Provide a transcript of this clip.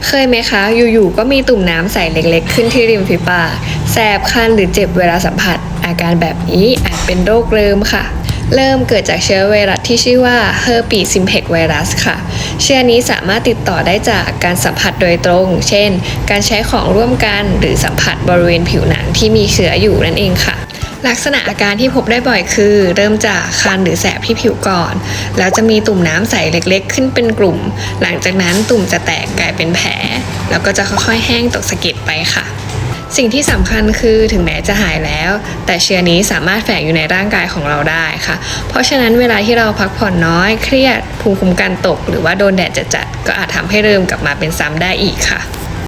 เคยไหมคะอยู่ๆก็มีตุ่มน้ำใสเล็กๆขึ้นที่ริมฝีปากแสบคันหรือเจ็บเวลาสัมผัสอาการแบบนี้อาจเป็นโรคเริมค่ะเริ่มเกิดจากเชื้อไวรัสที่ชื่อว่า Herpes simplex virus ค่ะเชื้อนี้สามารถติดต่อได้จากการสัมผัสโดยตรงเช่นการใช้ของร่วมกันหรือสัมผัสบริเวณผิวหนังที่มีเชื้ออยู่นั่นเองค่ะลักษณะอาการที่พบได้บ่อยคือเริ่มจากคันหรือแสบที่ผิวก่อนแล้วจะมีตุ่มน้ำใสเล็กๆขึ้นเป็นกลุ่มหลังจากนั้นตุ่มจะแตกกลายเป็นแผลแล้วก็จะค่อยๆแห้งตกสะเก็ดไปค่ะสิ่งที่สำคัญคือถึงแม้จะหายแล้วแต่เชื้อนี้สามารถแฝงอยู่ในร่างกายของเราได้ค่ะเพราะฉะนั้นเวลาที่เราพักผ่อนน้อยเครียดภูมิคุ้มกันตกหรือว่าโดนแดดจัดๆก็อาจทำให้เริ่มกลับมาเป็นซ้ำได้อีกค่ะ